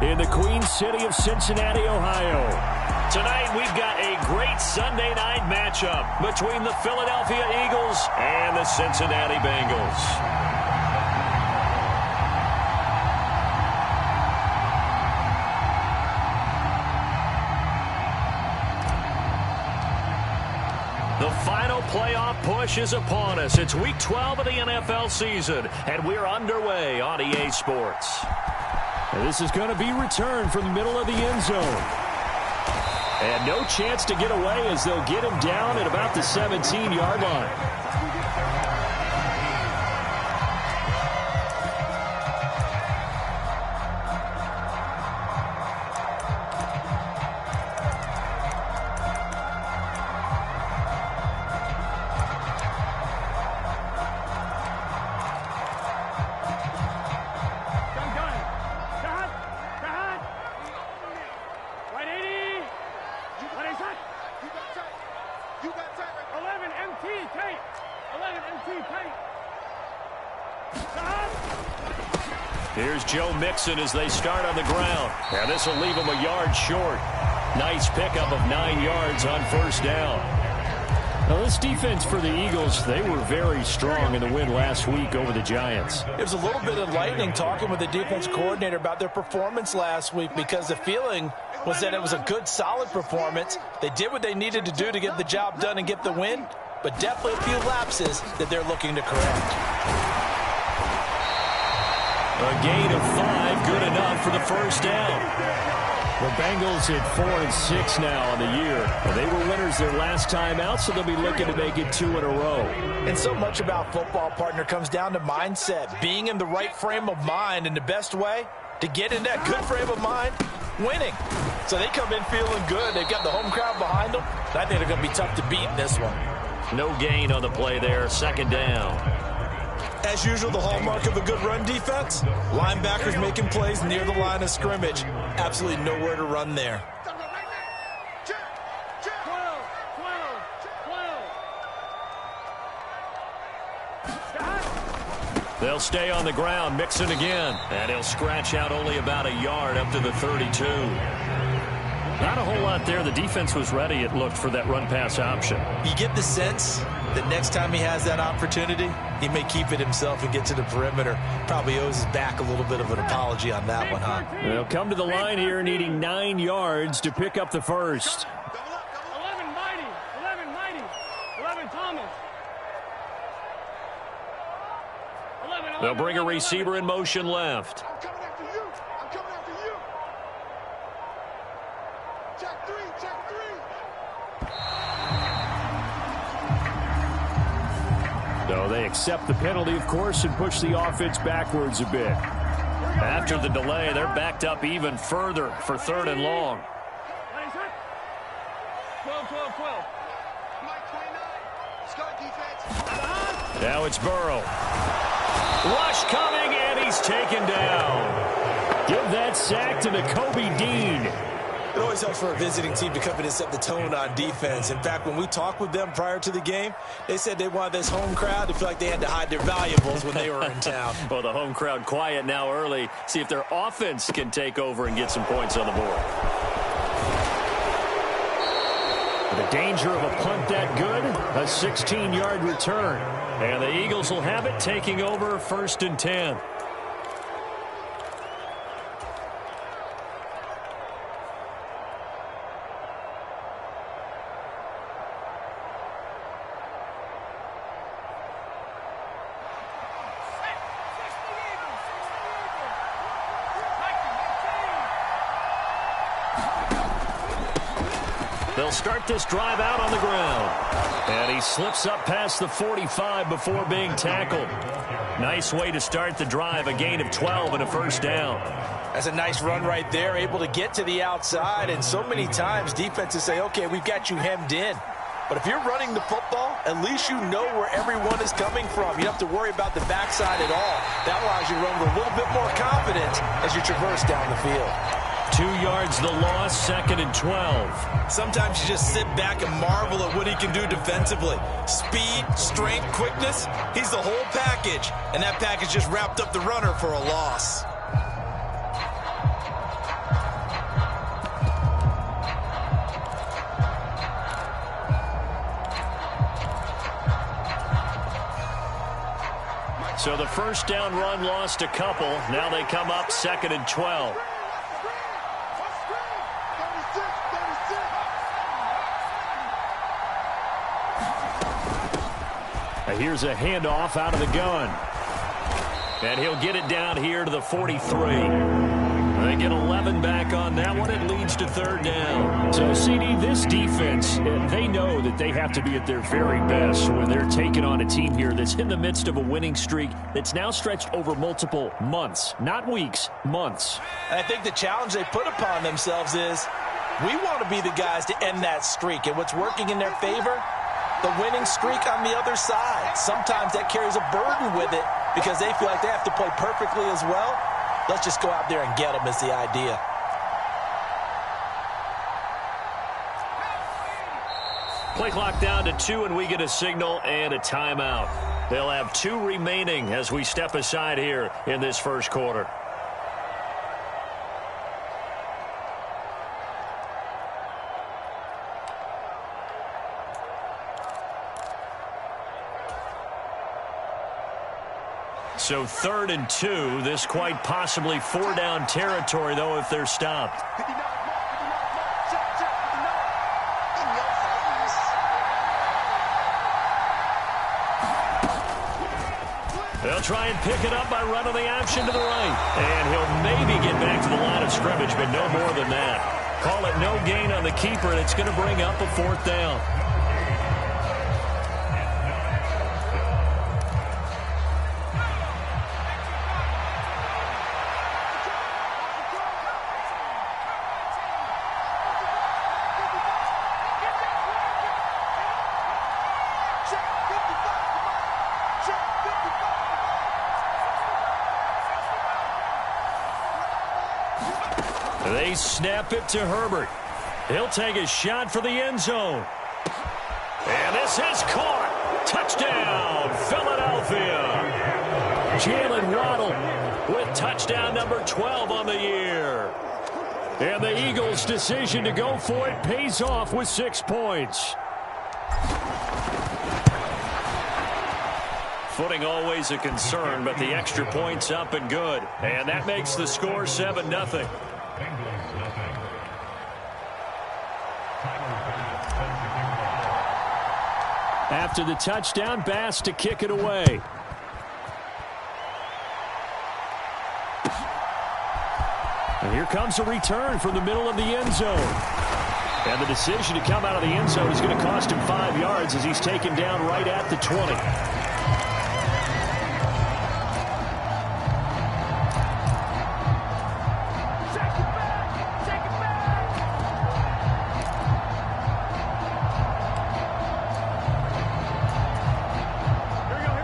in the Queen City of Cincinnati, Ohio. Tonight, we've got a great Sunday night matchup between the Philadelphia Eagles and the Cincinnati Bengals. The final playoff push is upon us. It's Week 12 of the NFL season, and we're underway on EA Sports. And this is going to be returned from the middle of the end zone. And no chance to get away as they'll get him down at about the 17-yard line. Here's Joe Mixon as they start on the ground. And this will leave him a yard short. Nice pickup of 9 yards on first down. Now, this defense for the Eagles, they were very strong in the win last week over the Giants. It was a little bit enlightening talking with the defense coordinator about their performance last week because the feeling was that it was a good, solid performance. They did what they needed to do to get the job done and get the win, but definitely a few lapses that they're looking to correct. A gain of 5, good enough for the first down. The Bengals at 4-6 now on the year. They were winners their last time out, so they'll be looking to make it 2 in a row. And so much about football, partner, comes down to mindset. Being in the right frame of mind, and the best way to get in that good frame of mind, winning. So they come in feeling good. They've got the home crowd behind them. I think they're going to be tough to beat in this one. No gain on the play there, second down. As usual, the hallmark of a good run defense, linebackers making plays near the line of scrimmage. Absolutely nowhere to run there. They'll stay on the ground, Mixon again, and he'll scratch out only about a yard up to the 32. Not a whole lot there. The defense was ready, it looked, for that run-pass option. You get the sense that next time he has that opportunity, he may keep it himself and get to the perimeter. Probably owes his back a little bit of an apology on that one, huh? They'll come to the line here needing 9 yards to pick up the first. 11 Mighty, 11 Thomas. They'll bring a receiver in motion left. I'm coming after you. Check three. So they accept the penalty, of course, and push the offense backwards a bit. After the delay, they're backed up even further for 3rd and long. 12. Now it's Burrow. Rush coming, and he's taken down. Give that sack to Nakobe Dean. It always helps for a visiting team to come in and set the tone on defense. In fact, when we talked with them prior to the game, they said they wanted this home crowd to feel like they had to hide their valuables when they were in town. Well, the home crowd quiet now early. See if their offense can take over and get some points on the board. The danger of a punt that good, a 16-yard return. And the Eagles will have it, taking over 1st and 10. They'll start this drive out on the ground. And he slips up past the 45 before being tackled. Nice way to start the drive, a gain of 12 and a first down. That's a nice run right there, able to get to the outside. And so many times defenses say, okay, we've got you hemmed in. But if you're running the football, at least you know where everyone is coming from. You don't have to worry about the backside at all. That allows you to run with a little bit more confidence as you traverse down the field. 2 yards the loss, 2nd and 12. Sometimes you just sit back and marvel at what he can do defensively. Speed, strength, quickness, he's the whole package. And that package just wrapped up the runner for a loss. So the first down run lost a couple. Now they come up 2nd and 12. Here's a handoff out of the gun. And he'll get it down here to the 43. They get 11 back on that one. It leads to 3rd down. So, CD, this defense, they know that they have to be at their very best when they're taking on a team here that's in the midst of a winning streak that's now stretched over multiple months. Not weeks, months. And I think the challenge they put upon themselves is we want to be the guys to end that streak. And what's working in their favor? The winning streak on the other side. Sometimes that carries a burden with it because they feel like they have to play perfectly as well. Let's just go out there and get them is the idea. Play clock down to 2, and we get a signal and a timeout. They'll have 2 remaining as we step aside here in this first quarter. So 3rd and 2. This quite possibly 4-down territory, though, if they're stopped. They'll try and pick it up by running the option to the right. And he'll maybe get back to the line of scrimmage, but no more than that. Call it no gain on the keeper, and it's going to bring up a 4th down. They snap it to Herbert. He'll take a shot for the end zone. And this is caught. Touchdown, Philadelphia. Jalen Waddle with touchdown number 12 on the year. And the Eagles' decision to go for it pays off with 6 points. Footing always a concern, but the extra point's up and good. And that makes the score 7-0. After the touchdown, Bass to kick it away. And here comes a return from the middle of the end zone. And the decision to come out of the end zone is going to cost him 5 yards as he's taken down right at the 20.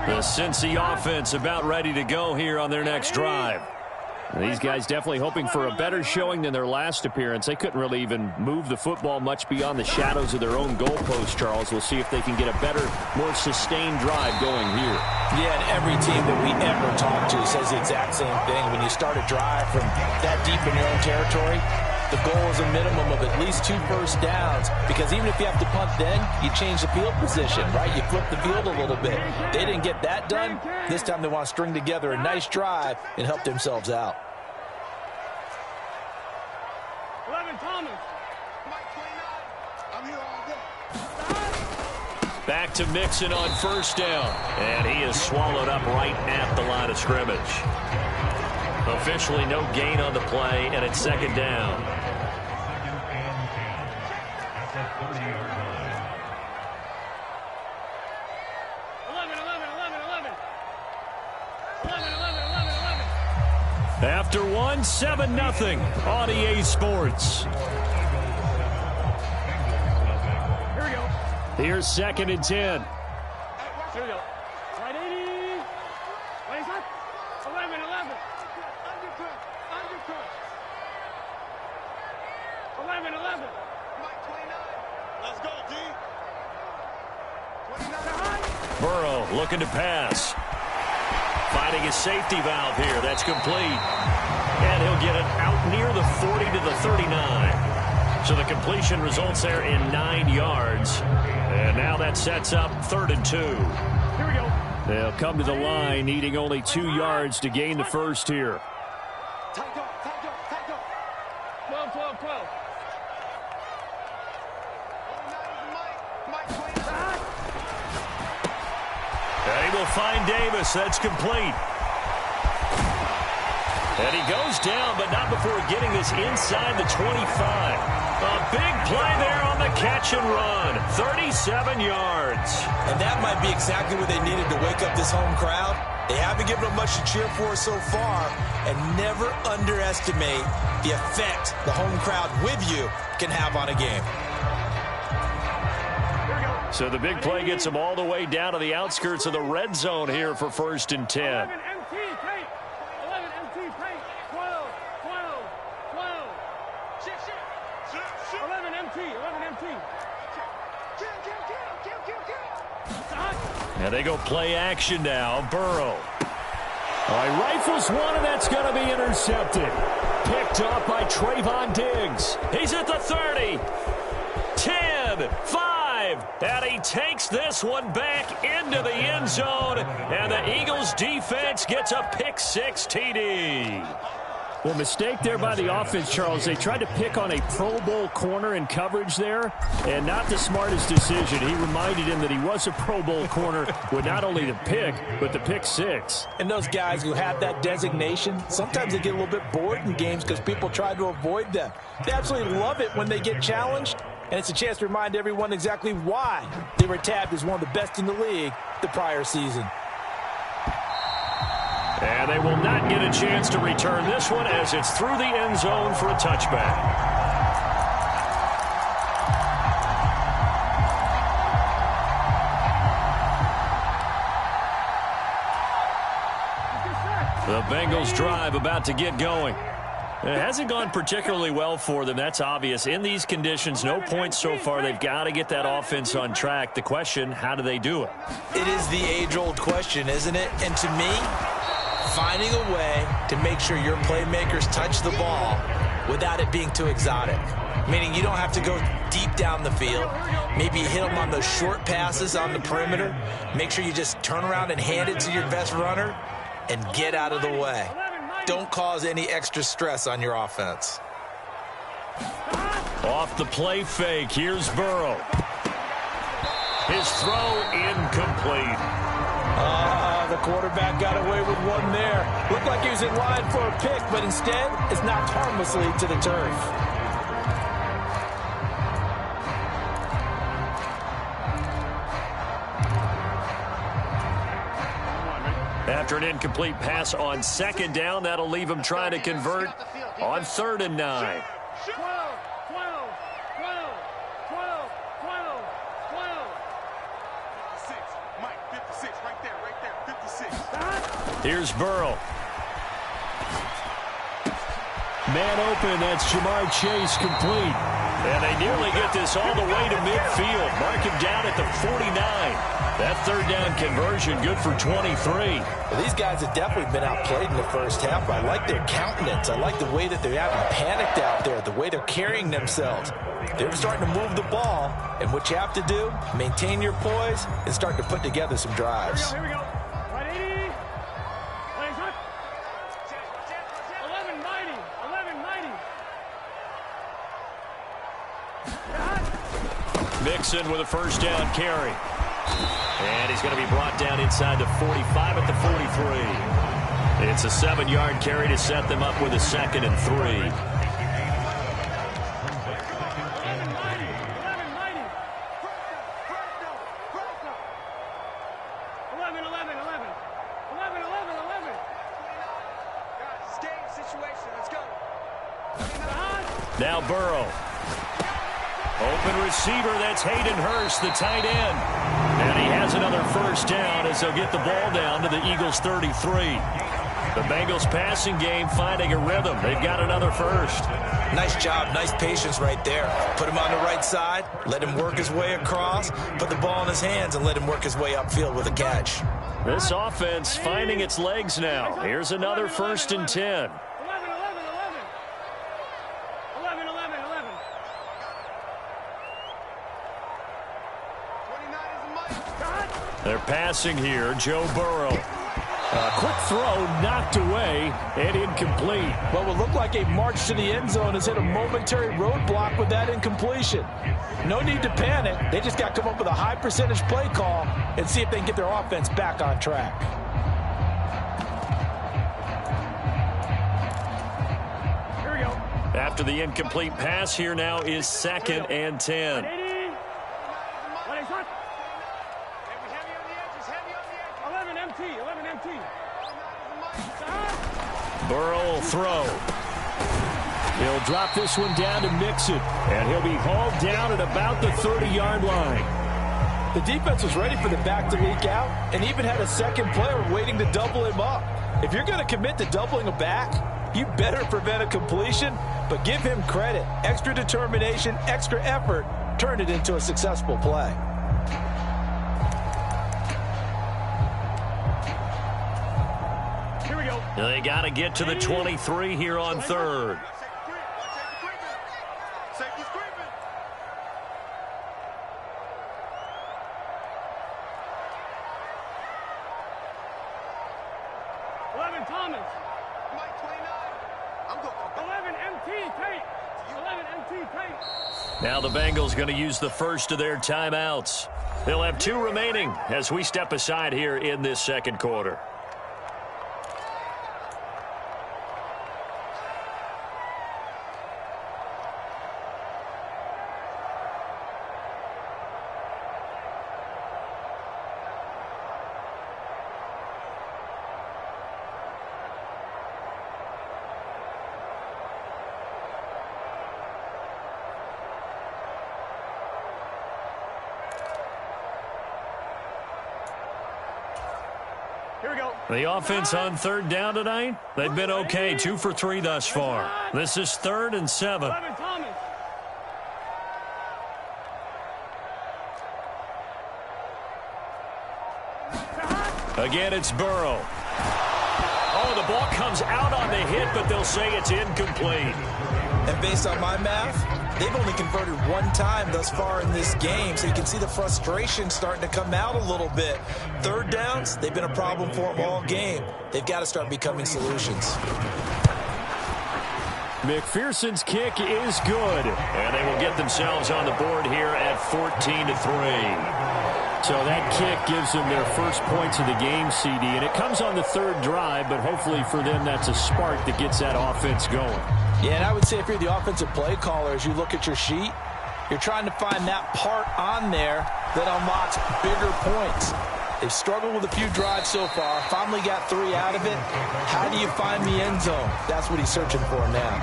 The Cincy offense about ready to go here on their next drive. These guys definitely hoping for a better showing than their last appearance. They couldn't really even move the football much beyond the shadows of their own goalpost, Charles. We'll see if they can get a better, more sustained drive going here. Yeah, and every team that we ever talk to says the exact same thing. When you start a drive from that deep in your own territory, the goal is a minimum of at least 2 first downs, because even if you have to punt then, you change the field position, right? You flip the field a little bit. They didn't get that done. This time they want to string together a nice drive and help themselves out. 11 Thomas. I'm here all day. Back to Mixon on first down. And he is swallowed up right at the line of scrimmage. Officially no gain on the play, and it's 2nd down. After 1, 7-0 on EA Sports. Here we go. Here's 2nd and 10. Here we go. Right 80. What is that? 11. Undercut. 11. Mike 29. Let's go, D. 29. Burrow looking to pass. Finding his safety valve here. That's complete. And he'll get it out near the 40 to the 39. So the completion results there in 9 yards. And now that sets up 3rd and 2. Here we go. They'll come to the line, needing only 2 yards to gain the first here. 12, 12, 12. And he will find Davis. That's complete. And he goes down, but not before getting this inside the 25. A big play there on the catch and run. 37 yards. And that might be exactly what they needed to wake up this home crowd. They haven't given them much to cheer for so far. And never underestimate the effect the home crowd with you can have on a game. So the big play gets them all the way down to the outskirts of the red zone here for 1st and 10. 11 MT, paint. 11 MT, paint. 12, 12, 12. Shit. 11 MT, 11 MT. And they go play action now. Burrow. All right, rifles one, and that's going to be intercepted. Picked off by Trayvon Diggs. He's at the 30. 10, 5, and he takes this one back into the end zone, and the Eagles defense gets a pick-6 TD. Well, mistake there by the offense, Charles. They tried to pick on a Pro Bowl corner in coverage there, and not the smartest decision. He reminded him that he was a Pro Bowl corner with not only the pick, but the pick-6. And those guys who have that designation, sometimes they get a little bit bored in games because people try to avoid them. They absolutely love it when they get challenged, and it's a chance to remind everyone exactly why they were tabbed as one of the best in the league the prior season. And they will not get a chance to return this one as it's through the end zone for a touchback. The Bengals drive about to get going. It hasn't gone particularly well for them. That's obvious. In these conditions, no points so far. They've got to get that offense on track. The question, how do they do it? It is the age-old question, isn't it? And to me, finding a way to make sure your playmakers touch the ball without it being too exotic. Meaning you don't have to go deep down the field. Maybe you hit them on those short passes on the perimeter. Make sure you just turn around and hand it to your best runner and get out of the way. Don't cause any extra stress on your offense. Off the play fake, here's Burrow. His throw incomplete. The quarterback got away with one there. Looked like he was in line for a pick, but instead it's knocked harmlessly to the turf. After an incomplete pass on 2nd down, that'll leave him trying to convert on 3rd and 9. 12, 12, 12, 12, 12, 12. 56, Mike, 56, right there, 56. Here's Burrow. Man open, that's Jamar Chase complete. And they nearly get this all the way to midfield. Mark him down at the 49. That 3rd down conversion good for 23. Well, these guys have definitely been outplayed in the first half. I like their countenance. I like the way that they haven't panicked out there, the way they're carrying themselves. They're starting to move the ball, and what you have to do, maintain your poise and start to put together some drives. Here we go. Right 80. Plays up. 11 mighty. 11 mighty. Mixon with a 1st down carry. And he's going to be brought down inside the 45 at the 43. It's a 7-yard carry to set them up with a 2nd and 3. 11 mighty. 11 mighty. 11, 11, 11. 11, 11, 11. Guys, it's game situation. Let's go. Now Burrow. Open receiver, that's Hayden Hurst, the tight end. And he has another 1st down as they'll get the ball down to the Eagles' 33. The Bengals passing game finding a rhythm. They've got another 1st. Nice job, nice patience right there. Put him on the right side, let him work his way across, put the ball in his hands, and let him work his way upfield with a catch. This offense finding its legs now. Here's another 1st and 10. 11, 11, 11. 11, 11, 11. 29 is a Mike. They're passing here. Joe Burrow. A quick throw knocked away and incomplete. What would look like a march to the end zone has hit a momentary roadblock with that incompletion. No need to panic. They just got to come up with a high percentage play call and see if they can get their offense back on track. Here we go. After the incomplete pass, here now is 2nd and 10. 11 MT, 11 MT. Burrow will throw. He'll drop this one down to Mixon, and he'll be hauled down at about the 30-yard line. The defense was ready for the back to leak out and even had a second player waiting to double him up. If you're going to commit to doubling a back, you better prevent a completion, but give him credit. Extra determination, extra effort, turned it into a successful play. Here we go. They got to get to the 23 here on 3rd. Safety's creeping. Thomas. Mike 29. I'm going. 11 MT Tate. 11 MT Tate. Now the Bengals going to use the first of their timeouts. They'll have 2 remaining as we step aside here in this second quarter. Here we go. The offense on 3rd down tonight, they've been okay, 2 for 3 thus far. This is 3rd and 7. 11 Thomas. Again, it's Burrow. Oh, the ball comes out on the hit, but they'll say it's incomplete. And based on my math, they've only converted 1 time thus far in this game, so you can see the frustration starting to come out a little bit. 3rd downs, they've been a problem for them all game. They've got to start becoming solutions. McPherson's kick is good, and they will get themselves on the board here at 14-3. So that kick gives them their first points of the game, CD, and it comes on the 3rd drive, but hopefully for them that's a spark that gets that offense going. Yeah, and I would say if you're the offensive play caller, as you look at your sheet, you're trying to find that part on there that unlocks bigger points. They've struggled with a few drives so far, finally got 3 out of it. How do you find the end zone? That's what he's searching for now.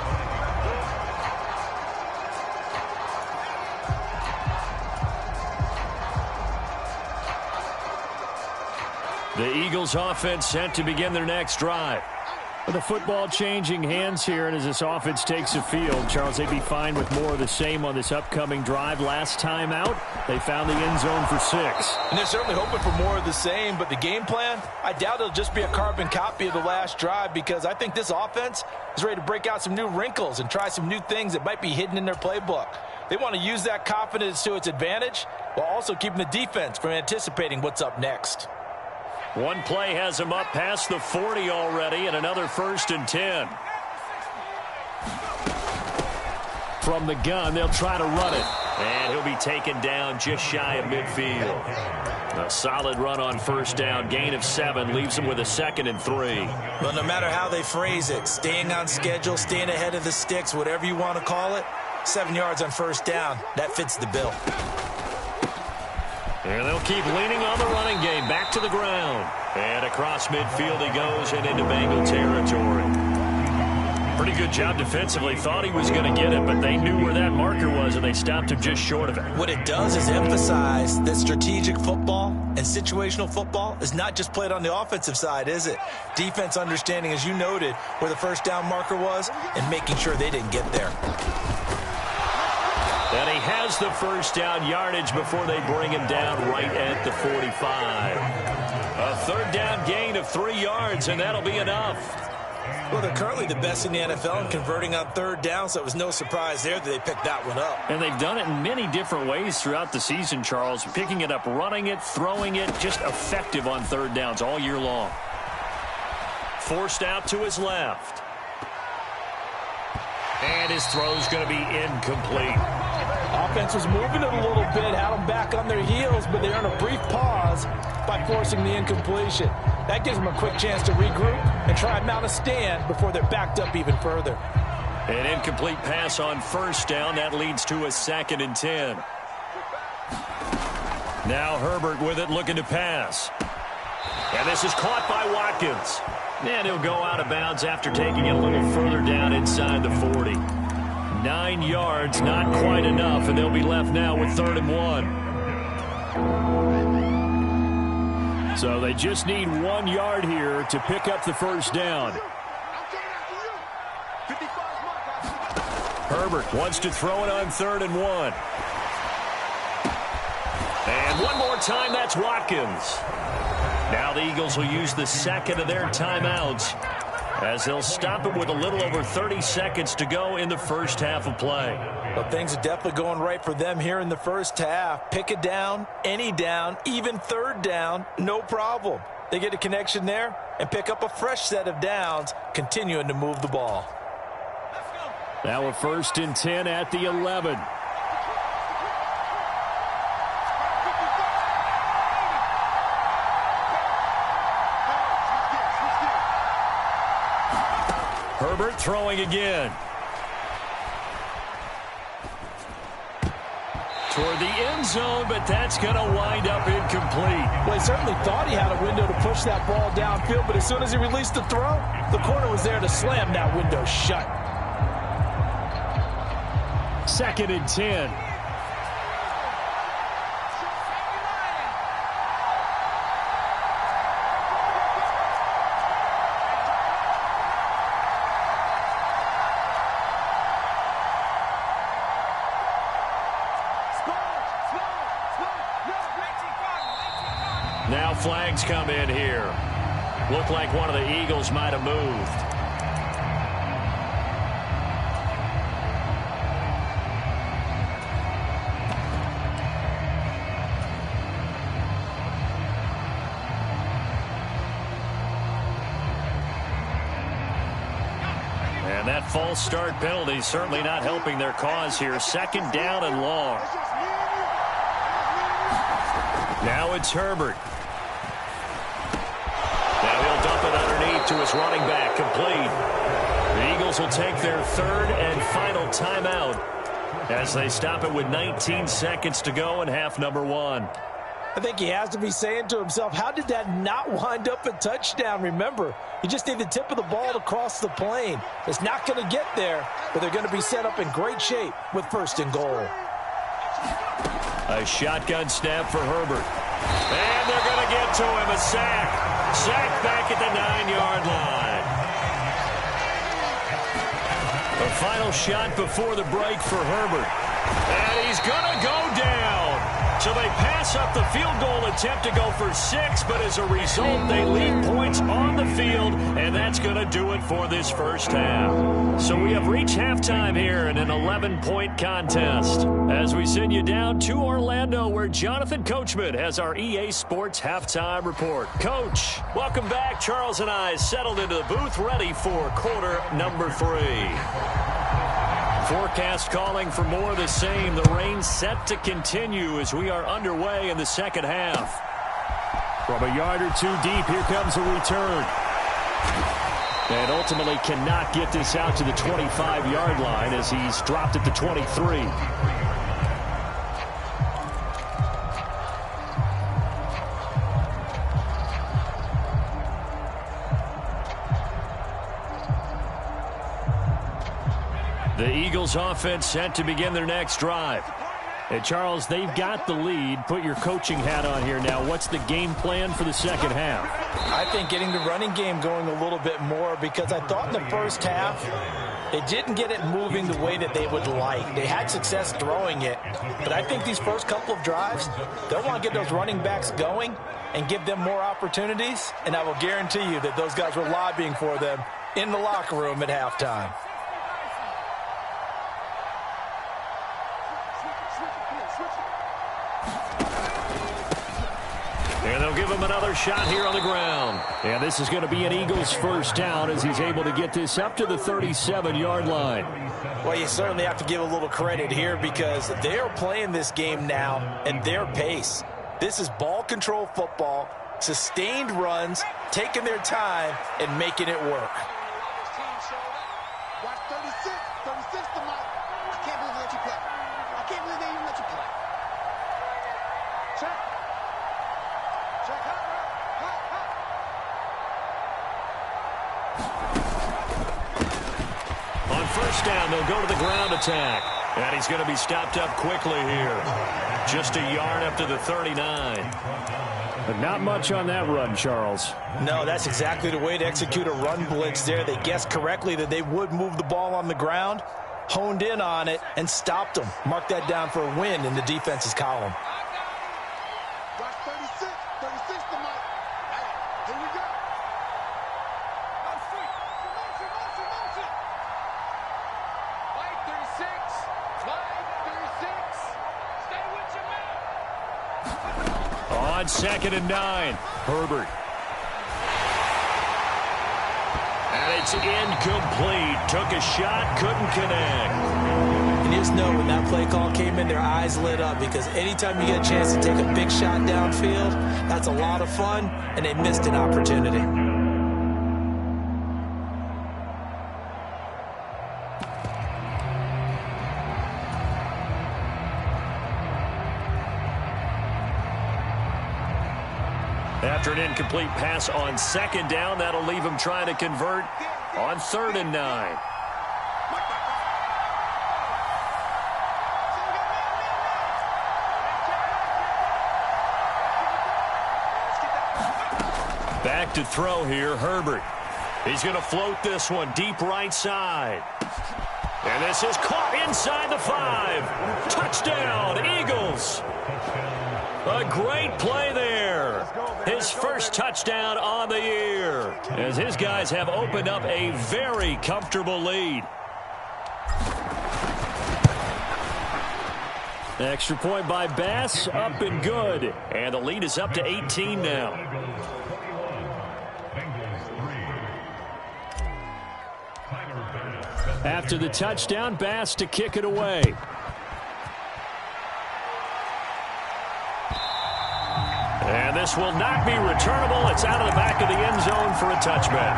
The Eagles offense set to begin their next drive. With the football changing hands here, and as this offense takes the field, Charles, they'd be fine with more of the same on this upcoming drive. Last time out, they found the end zone for 6. And they're certainly hoping for more of the same, but the game plan, I doubt it'll just be a carbon copy of the last drive, because I think this offense is ready to break out some new wrinkles and try some new things that might be hidden in their playbook. They want to use that confidence to its advantage while also keeping the defense from anticipating what's up next. One play has him up past the 40 already, and another 1st and 10. From the gun, they'll try to run it. And he'll be taken down just shy of midfield. A solid run on 1st down. Gain of 7 leaves them with a 2nd and 3. Well, no matter how they phrase it, staying on schedule, staying ahead of the sticks, whatever you want to call it, 7 yards on 1st down, that fits the bill. And they'll keep leaning on the running game. Back to the ground. And across midfield he goes and into Bengal territory. Pretty good job defensively. Thought he was going to get it, but they knew where that marker was, and they stopped him just short of it. What it does is emphasize that strategic football and situational football is not just played on the offensive side, is it? Defense understanding, as you noted, where the 1st down marker was and making sure they didn't get there. And he has the 1st down yardage before they bring him down right at the 45. A 3rd down gain of 3 yards, and that'll be enough. Well, they're currently the best in the NFL in converting on third down, so it was no surprise there that they picked that one up. And they've done it in many different ways throughout the season, Charles. Picking it up, running it, throwing it, just effective on third downs all year long. Forced out to his left. And his throw's going to be incomplete. Offense was moving it a little bit, had them back on their heels, but they earned a brief pause by forcing the incompletion. That gives them a quick chance to regroup and try and mount a stand before they're backed up even further. An incomplete pass on first down. That leads to a 2nd and 10. Now Herbert with it, looking to pass. And this is caught by Watkins. And he'll go out of bounds after taking it a little further down inside the 40. 9 yards, not quite enough, and they'll be left now with 3rd and 1. So they just need 1 yard here to pick up the first down. Herbert wants to throw it on 3rd and 1. And one more time, that's Watkins. Now the Eagles will use the second of their timeouts as they'll stop it with a little over 30 seconds to go in the first half of play. Well, things are definitely going right for them here in the first half. Pick it down, any down, even third down, no problem. They get a connection there and pick up a fresh set of downs, continuing to move the ball. Now a 1st and 10 at the 11. Herbert throwing again. Toward the end zone, but that's going to wind up incomplete. Well, he certainly thought he had a window to push that ball downfield, but as soon as he released the throw, the corner was there to slam that window shut. 2nd and 10. Now flags come in here. Looked like one of the Eagles might have moved. And that false start penalty certainly not helping their cause here. 2nd down and long. Now it's Herbert. Now he'll dump it underneath to his running back, complete. The Eagles will take their 3rd and final timeout as they stop it with 19 seconds to go in half number 1. I think he has to be saying to himself, how did that not wind up a touchdown? Remember, you just need the tip of the ball to cross the plane. It's not going to get there, but they're going to be set up in great shape with 1st and goal. A shotgun snap for Herbert. And they're going to get to him. A sack. Sack back at the 9-yard line. The final shot before the break for Herbert. And he's going to go down. So they pass up the field goal attempt to go for 6, but as a result, they leave points on the field, and that's going to do it for this first half. So we have reached halftime here in an 11-point contest as we send you down to Orlando, where Jonathan Coachman has our EA Sports halftime report. Coach, welcome back. Charles and I settled into the booth, ready for quarter number 3. Forecast calling for more of the same. The rain set to continue as we are underway in the second half. From a yard or 2 deep, here comes a return. And ultimately cannot get this out to the 25-yard line as he's dropped at the 23. The Eagles offense set to begin their next drive. And Charles, they've got the lead. Put your coaching hat on here now. What's the game plan for the second half? I think getting the running game going a little bit more, because I thought in the first half they didn't get it moving the way that they would like. They had success throwing it, but I think these first couple of drives, they'll want to get those running backs going and give them more opportunities, and I will guarantee you that those guys were lobbying for them in the locker room at halftime. And they'll give him another shot here on the ground. And this is going to be an Eagles first down as he's able to get this up to the 37-yard line. Well, you certainly have to give a little credit here because they're playing this game now at their pace. This is ball control football, sustained runs, taking their time, and making it work. Watch 36. 36 to Mike. I can't believe they let you play. I can't believe they even let you play. Check. Check. Hot. On first down, they'll go to the ground attack. And he's going to be stopped up quickly here. Just a yard up to the 39. But not much on that run, Charles. No, that's exactly the way to execute a run blitz there. They guessed correctly that they would move the ball on the ground, honed in on it, and stopped them. Mark that down for a win in the defense's column. Watch 36. 36 to Mike. Here we go. No street. Motion. Mike 36. Mike 36. Stay with your man. On 2nd and 9, Herbert. And it's incomplete. Took a shot, couldn't connect. And you just know when that play call came in, their eyes lit up because anytime you get a chance to take a big shot downfield, that's a lot of fun, and they missed an opportunity. After an incomplete pass on 2nd down, that'll leave him trying to convert on 3rd and 9. Back to throw here, Herbert. He's going to float this one deep right side. And this is caught inside the 5. Touchdown, Eagles. A great play there. His first touchdown on the year as his guys have opened up a very comfortable lead. Extra point by Bass, up and good. And the lead is up to 18 now. After the touchdown, Bass to kick it away. And this will not be returnable. It's out of the back of the end zone for a touchback.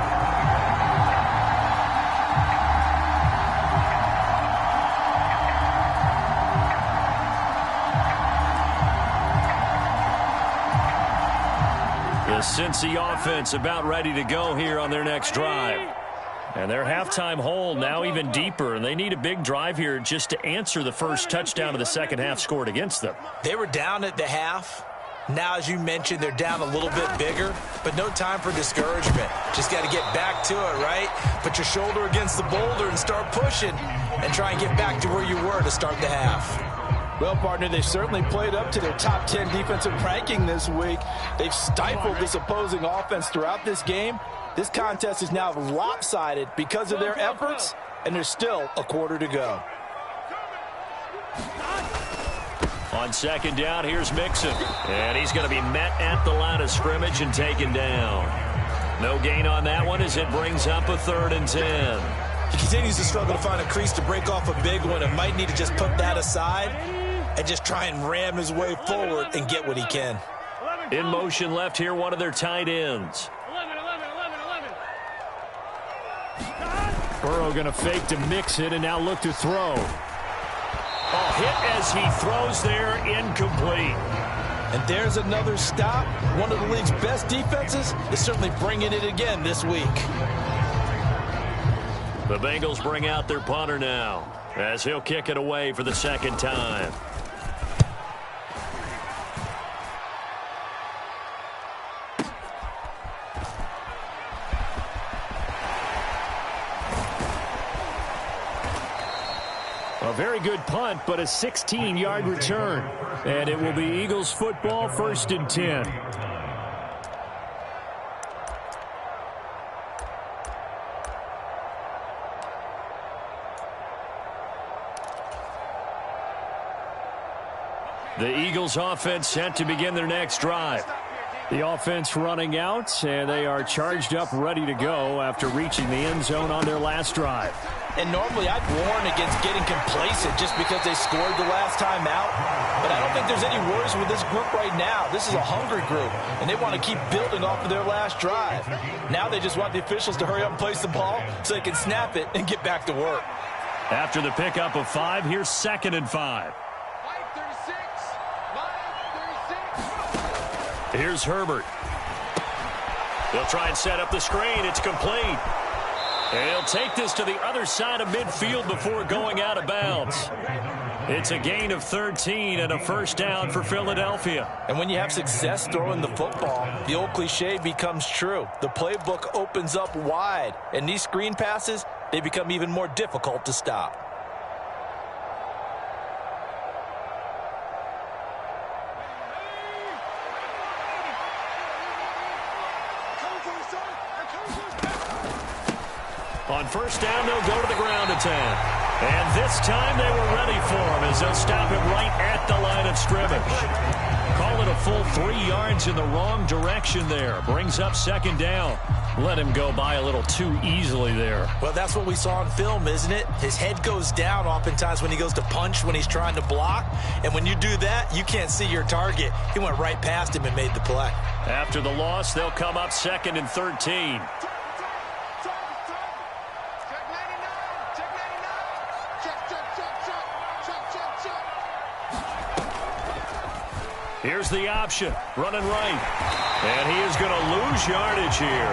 The Cincy offense about ready to go here on their next drive. And their halftime hole now even deeper, and they need a big drive here just to answer the first touchdown of the second half scored against them. They were down at the half. Now, as you mentioned, they're down a little bit bigger, but no time for discouragement. Just got to get back to it, right? Put your shoulder against the boulder and start pushing and try and get back to where you were to start the half. Well, partner, they certainly played up to their top 10 defensive ranking this week. They've stifled this opposing offense throughout this game. This contest is now lopsided because of their efforts, and there's still a quarter to go. On 2nd down, here's Mixon. And he's going to be met at the line of scrimmage and taken down. No gain on that one as it brings up a 3rd and 10. He continues to struggle to find a crease to break off a big one and might need to just put that aside and just try and ram his way forward and get what he can. In motion left here, one of their tight ends. 11. Burrow going to fake to Mixon and now look to throw. Hit as he throws there, incomplete. And there's another stop. One of the league's best defenses is certainly bringing it again this week. The Bengals bring out their punter now as he'll kick it away for the 2nd time. A very good punt, but a 16-yard return. And it will be Eagles football, 1st and 10. The Eagles offense set to begin their next drive. The offense running out, and they are charged up, ready to go after reaching the end zone on their last drive. And normally I'd warn against getting complacent just because they scored the last time out. But I don't think there's any worries with this group right now. This is a hungry group, and they want to keep building off of their last drive. Now they just want the officials to hurry up and place the ball so they can snap it and get back to work. After the pickup of 5, here's 2nd and 5. Here's Herbert. They'll try and set up the screen. It's complete. And he'll take this to the other side of midfield before going out of bounds. It's a gain of 13 and a first down for Philadelphia. And when you have success throwing the football, the old cliche becomes true. The playbook opens up wide, and these screen passes, they become even more difficult to stop. On first down, they'll go to the ground attack. And this time they were ready for him as they'll stop him right at the line of scrimmage. Call it a full 3 yards in the wrong direction there. Brings up 2nd down. Let him go by a little too easily there. Well, that's what we saw on film, isn't it? His head goes down oftentimes when he goes to punch, when he's trying to block. And when you do that, you can't see your target. He went right past him and made the play. After the loss, they'll come up 2nd and 13. Here's the option, running right. And he is going to lose yardage here.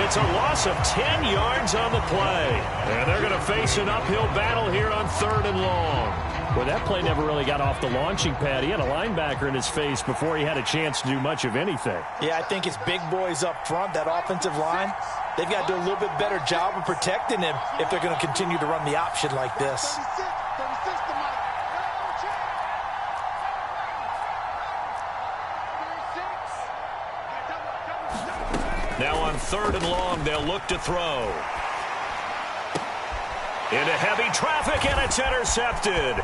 It's a loss of 10 yards on the play. And they're going to face an uphill battle here on 3rd and long. Well, that play never really got off the launching pad. He had a linebacker in his face before he had a chance to do much of anything. Yeah, I think it's big boys up front, that offensive line. They've got to do a little bit better job of protecting him if they're going to continue to run the option like this. Now on 3rd and long, they'll look to throw. Into heavy traffic, and it's intercepted.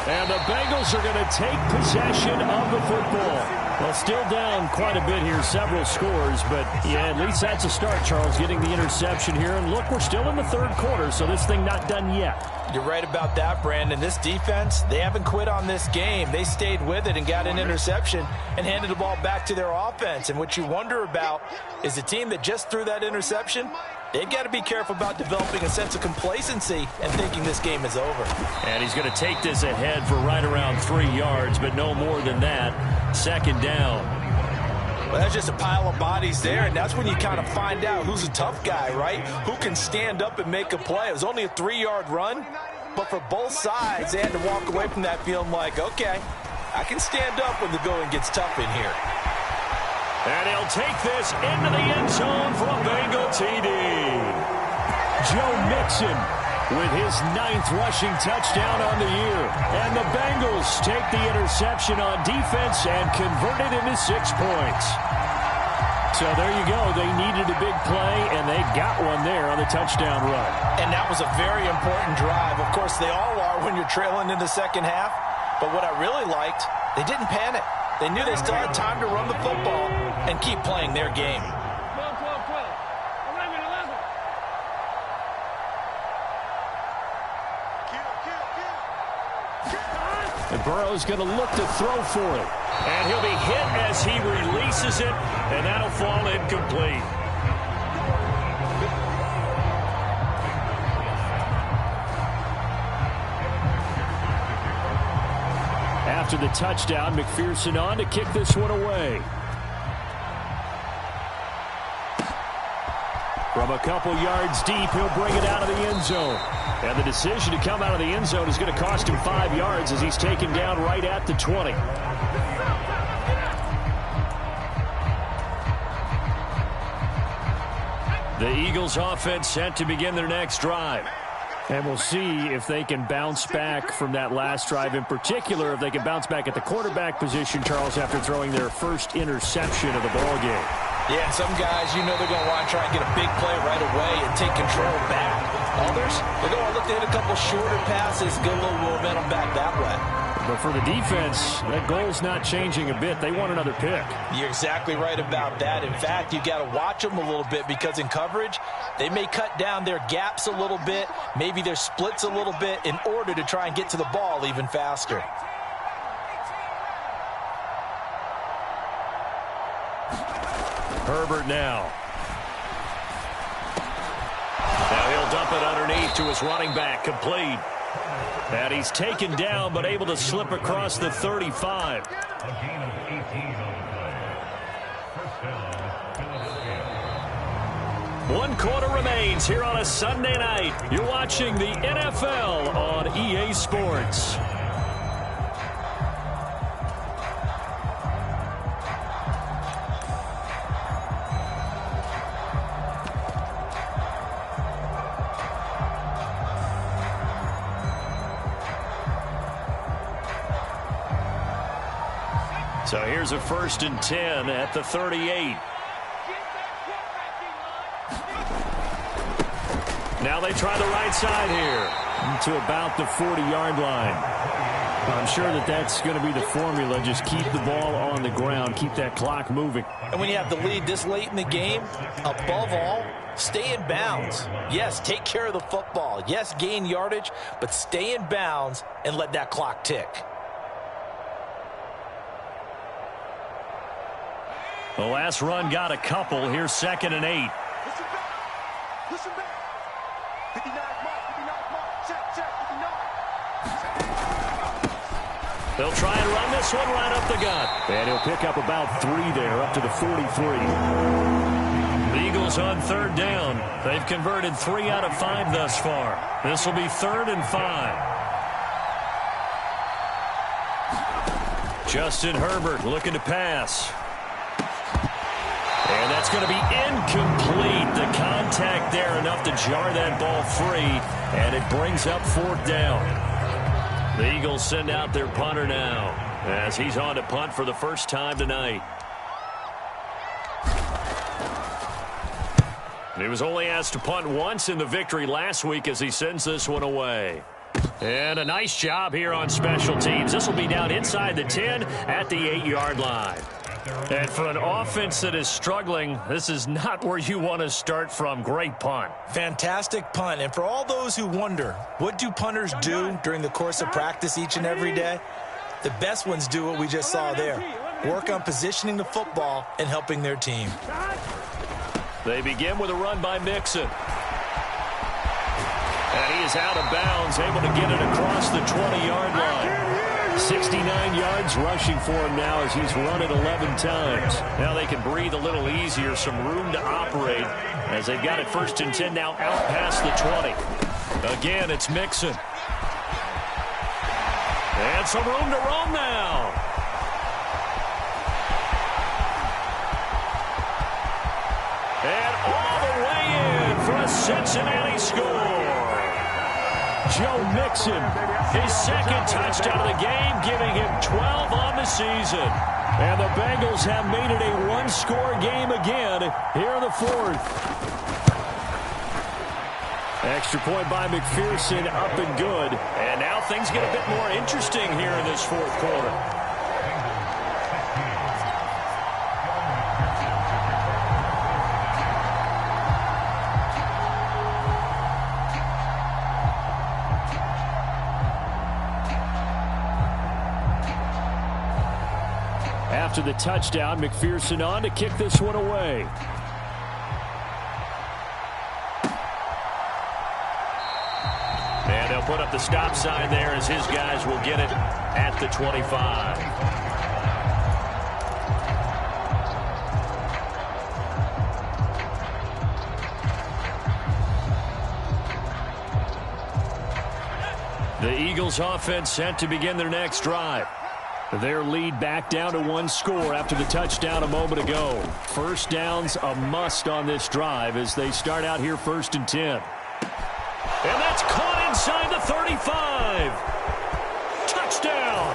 And the Bengals are going to take possession of the football. Well, still down quite a bit here, several scores, but yeah, at least that's a start, Charles, getting the interception here. And look, we're still in the 3rd quarter, so this thing not done yet. You're right about that, Brandon. This defense, they haven't quit on this game. They stayed with it and got an interception and handed the ball back to their offense. And what you wonder about is the team that just threw that interception, they've got to be careful about developing a sense of complacency and thinking this game is over. And he's going to take this ahead for right around 3 yards, but no more than that. 2nd down. Well, that's just a pile of bodies there, and that's when you kind of find out who's a tough guy, right? Who can stand up and make a play. It was only a 3-yard run, but for both sides, they had to walk away from that feeling like, okay, I can stand up when the going gets tough in here. And he'll take this into the end zone for a Bengal TD. Joe Mixon with his 9th rushing touchdown on the year. And the Bengals take the interception on defense and convert it into 6 points. So there you go. They needed a big play, and they got one there on the touchdown run. And that was a very important drive. Of course, they all are when you're trailing in the second half. But what I really liked, they didn't panic. They knew they still had time to run the football and keep playing their game. 12, 11, 11. And Burrow's going to look to throw for it. And he'll be hit as he releases it, and that'll fall incomplete. After the touchdown, McPherson on to kick this one away. From a couple yards deep, he'll bring it out of the end zone. And the decision to come out of the end zone is going to cost him 5 yards as he's taken down right at the 20. The Eagles offense set to begin their next drive. And we'll see if they can bounce back from that last drive. In particular, if they can bounce back at the quarterback position, Charles, after throwing their first interception of the ballgame. Yeah, some guys, you know they're going to want to try and get a big play right away and take control back. Others, they're going to look to hit a couple shorter passes, get a little momentum back that way. But for the defense, that goal's not changing a bit. They want another pick. You're exactly right about that. In fact, you got to watch them a little bit because in coverage, they may cut down their gaps a little bit, maybe their splits a little bit in order to try and get to the ball even faster. Herbert now. Now he'll dump it underneath to his running back, complete. And he's taken down, but able to slip across the 35. One quarter remains here on a Sunday night. You're watching the NFL on EA Sports. So here's a 1st and 10 at the 38. Now they try the right side here to about the 40-yard line. I'm sure that's going to be the formula. Just keep the ball on the ground. Keep that clock moving. And when you have the lead this late in the game, above all, stay in bounds. Yes, take care of the football. Yes, gain yardage, but stay in bounds and let that clock tick. The last run got a couple. Here's 2nd and 8. Listen back. Listen back. 59 mark. 59 mark. Check. 59. They'll try and run this one right up the gut. And he'll pick up about 3 there, up to the 43. The Eagles on 3rd down. They've converted 3 out of 5 thus far. This will be 3rd and 5. Justin Herbert looking to pass. And that's going to be incomplete. The contact there enough to jar that ball free, and it brings up 4th down. The Eagles send out their punter now as he's on to punt for the first time tonight. He was only asked to punt once in the victory last week as he sends this one away. And a nice job here on special teams. This will be down inside the 10 at the 8-yard line. And for an offense that is struggling, this is not where you want to start from. Great punt. Fantastic punt. And for all those who wonder, what do punters do during the course of practice each and every day? The best ones do what we just saw there. Work on positioning the football and helping their team. They begin with a run by Mixon. And he is out of bounds, able to get it across the 20-yard line. 69 yards rushing for him now as he's run it 11 times. Now they can breathe a little easier, some room to operate as they've got it 1st and 10 now out past the 20. Again, it's Mixon. And some room to roam now. And all the way in for a Cincinnati score. Joe Mixon, his 2nd touchdown of the game, giving him 12 on the season. And the Bengals have made it a one-score game again here in the 4th. Extra point by McPherson, up and good. And now things get a bit more interesting here in this 4th quarter. After the touchdown, McPherson on to kick this one away. And they'll put up the stop sign there as his guys will get it at the 25. The Eagles offense set to begin their next drive. Their lead back down to 1 score after the touchdown a moment ago. 1st down's a must on this drive as they start out here 1st and 10. And that's caught inside the 35. Touchdown.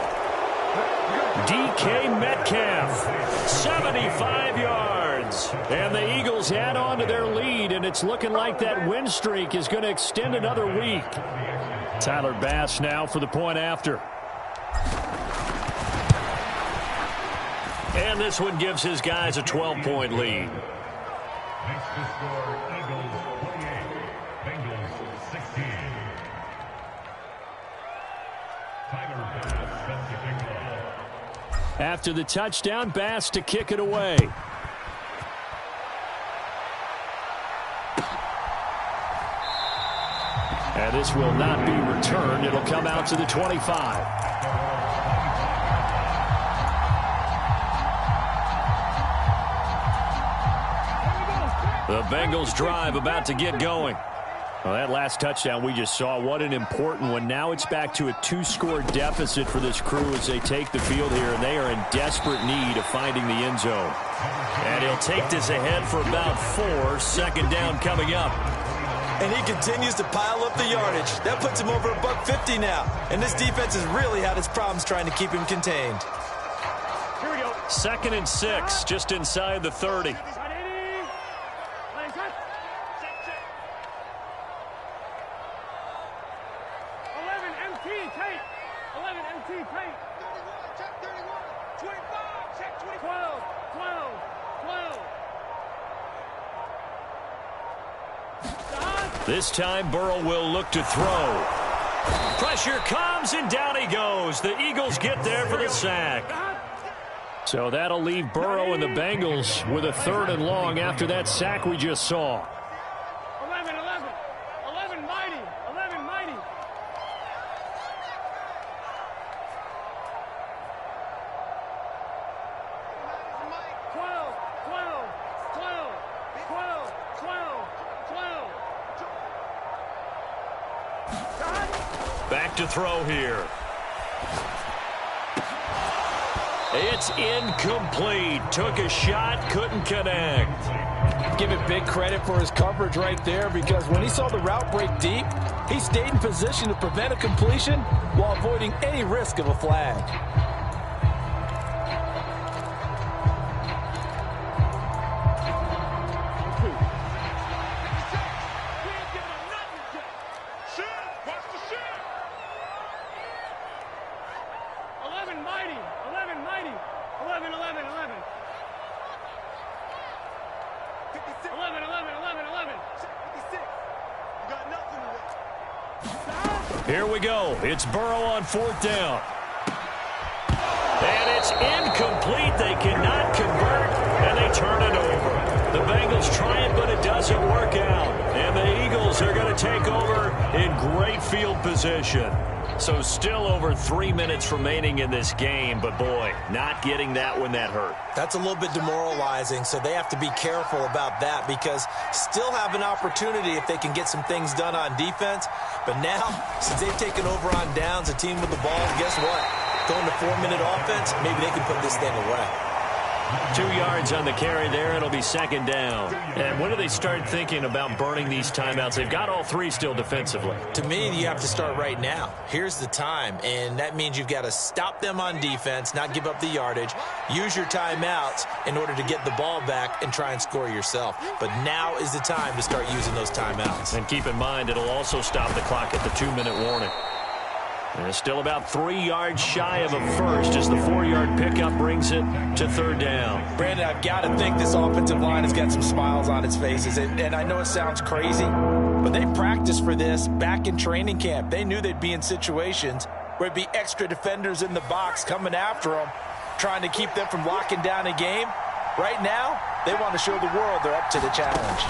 DK Metcalf, 75 yards. And the Eagles add on to their lead, and it's looking like that win streak is going to extend another week. Tyler Bass now for the point after. And this one gives his guys a 12-point lead. Makes the score Eagles 28, Bengals 16. Tyler Bass sets the kickoff. After the touchdown, Bass to kick it away. And this will not be returned. It'll come out to the 25. The Bengals drive about to get going. Well, that last touchdown we just saw, what an important one. Now it's back to a 2-score deficit for this crew as they take the field here, and they are in desperate need of finding the end zone. And he'll take this ahead for about 4. Second down coming up. And he continues to pile up the yardage. That puts him over $150 now. And this defense has really had its problems trying to keep him contained. Here we go. 2nd and 6, just inside the 30. 11 MT paint. 31, check 31. 25, check 25. 12, 12, 12. This time Burrow will look to throw. Pressure comes and down he goes. The Eagles get there for the sack. So that'll leave Burrow and the Bengals with a 3rd and long after that sack we just saw. 11, 11. 11 mighty. 11 mighty. 12, 12, 12, 12, 12, 12. Back to throw here. It's incomplete. Took a shot, couldn't connect. Give it big credit for his coverage right there, because when he saw the route break deep, he stayed in position to prevent a completion while avoiding any risk of a flag. Here we go. It's Burrow on 4th down. And it's incomplete. They cannot convert, and they turn it over. The Bengals try it, but it doesn't work out. And the Eagles are going to take over in great field position. So still over 3 minutes remaining in this game, but boy, not getting that when that hurt. That's a little bit demoralizing, so they have to be careful about that, because still have an opportunity if they can get some things done on defense. But now, since they've taken over on downs, a team with the ball, guess what? Going to 4-minute offense, maybe they can put this thing away. 2 yards on the carry there. It'll be 2nd down. And when do they start thinking about burning these timeouts? They've got all 3 still defensively. To me, you have to start right now. Here's the time, and that means you've got to stop them on defense, not give up the yardage, use your timeouts in order to get the ball back and try and score yourself. But now is the time to start using those timeouts. And keep in mind, it'll also stop the clock at the 2-minute warning. And it's still about 3 yards shy of a first as the 4-yard pickup brings it to 3rd down. Brandon, I've got to think this offensive line has got some smiles on its faces. And I know it sounds crazy, but they practiced for this back in training camp. They knew they'd be in situations where it'd be extra defenders in the box coming after them, trying to keep them from locking down a game. Right now, they want to show the world they're up to the challenge.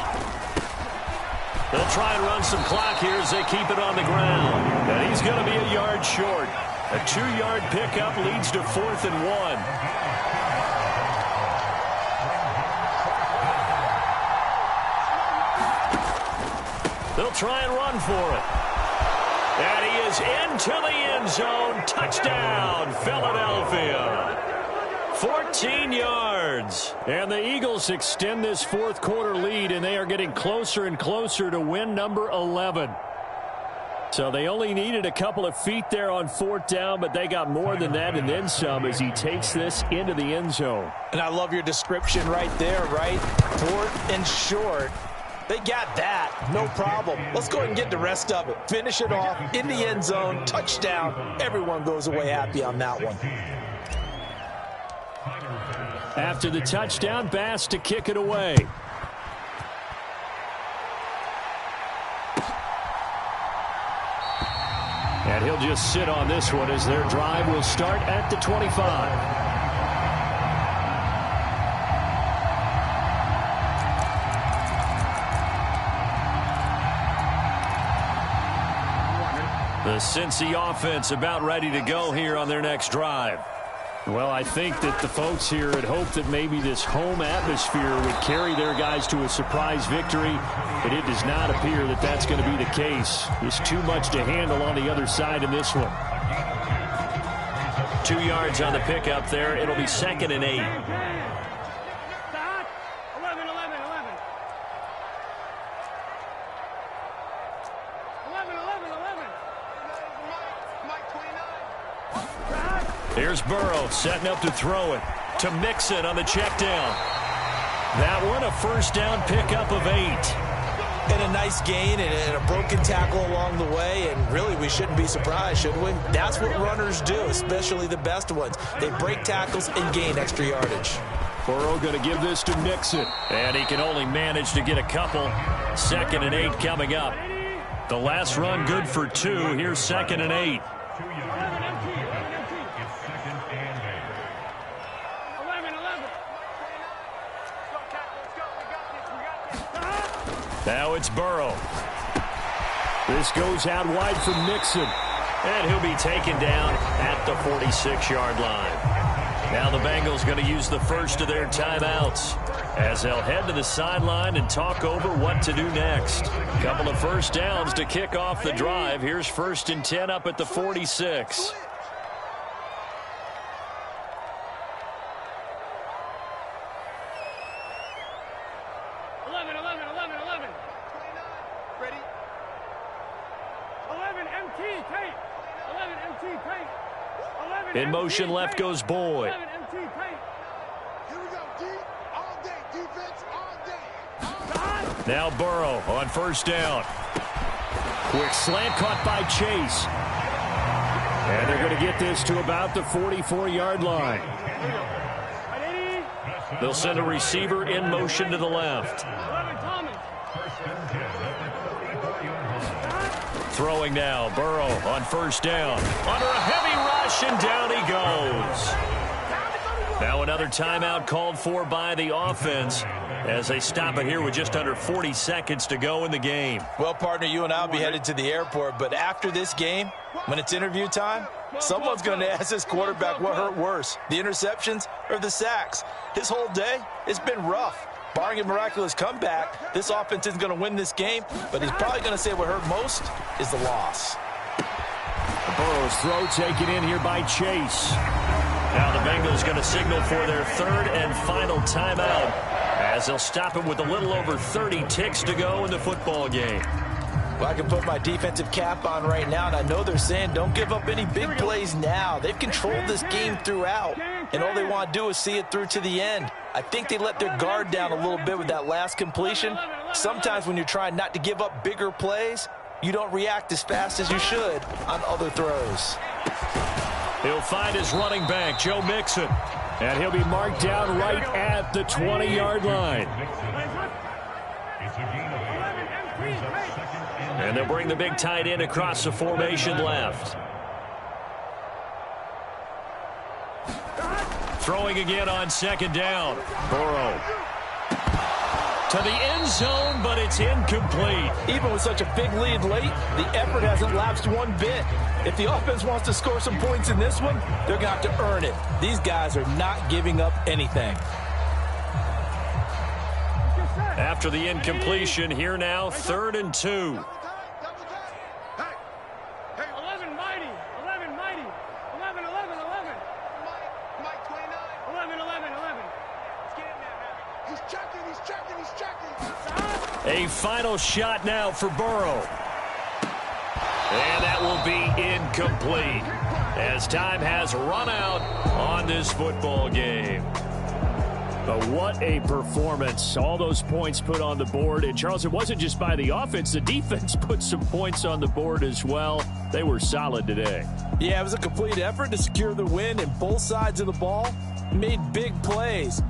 They'll try and run some clock here as they keep it on the ground. And he's going to be a yard short. A 2-yard pickup leads to 4th and 1. They'll try and run for it. And he is into the end zone. Touchdown, Philadelphia. 14 yards. And the Eagles extend this 4th quarter lead, and they are getting closer and closer to win number 11. So they only needed a couple of feet there on 4th down, but they got more than that and then some as he takes this into the end zone. And I love your description right there, right? 4th and short. They got that. No problem. Let's go ahead and get the rest of it. Finish it off in the end zone. Touchdown. Everyone goes away happy on that one. After the touchdown, Bass to kick it away. And he'll just sit on this one as their drive will start at the 25. The Cincy offense about ready to go here on their next drive. Well, I think that the folks here had hoped that maybe this home atmosphere would carry their guys to a surprise victory, but it does not appear that that's going to be the case. There's too much to handle on the other side in this one. 2 yards on the pickup there. It'll be 2nd and 8. Here's Burrow setting up to throw it to Mixon on the check down. That one a 1st down pickup of 8. And a nice gain and a broken tackle along the way, and really we shouldn't be surprised, should we? That's what runners do, especially the best ones. They break tackles and gain extra yardage. Burrow going to give this to Mixon, and he can only manage to get a couple. 2nd and 8 coming up. The last run good for 2. Here's 2nd and 8. Now it's Burrow. This goes out wide for Mixon. And he'll be taken down at the 46-yard line. Now the Bengals going to use the first of their timeouts as they'll head to the sideline and talk over what to do next. Couple of 1st downs to kick off the drive. Here's 1st and 10 up at the 46. In motion left goes Boyd. Now Burrow on 1st down. Quick slant caught by Chase. And they're going to get this to about the 44-yard line. They'll send a receiver in motion to the left. Throwing now, Burrow on 1st down. Under a heavy rush, and down he goes. Now another timeout called for by the offense as they stop it here with just under 40 seconds to go in the game. Well, partner, you and I will be headed to the airport, but after this game, when it's interview time, someone's going to ask this quarterback what hurt worse, the interceptions or the sacks. His whole day, it's been rough. Barring a miraculous comeback, this offense isn't going to win this game, but he's probably going to say what hurt most is the loss. Burrow's throw taken in here by Chase. Now the Bengals going to signal for their 3rd and final timeout as they'll stop it with a little over 30 ticks to go in the football game. Well, I can put my defensive cap on right now, and I know they're saying don't give up any big plays now. They've controlled this game throughout, and all they want to do is see it through to the end. I think they let their guard down a little bit with that last completion. Sometimes when you're trying not to give up bigger plays, you don't react as fast as you should on other throws. He'll find his running back, Joe Mixon, and he'll be marked down right at the 20-yard line. And they'll bring the big tight end across the formation left. Throwing again on 2nd down. Burrow to the end zone, but it's incomplete. Even with such a big lead late, the effort hasn't lapsed one bit. If the offense wants to score some points in this one, they're going to have to earn it. These guys are not giving up anything. After the incompletion, here now, 3rd and 2. A final shot now for Burrow. And that will be incomplete as time has run out on this football game. But what a performance. All those points put on the board. And, Charles, it wasn't just by the offense. The defense put some points on the board as well. They were solid today. Yeah, it was a complete effort to secure the win, and both sides of the ball made big plays.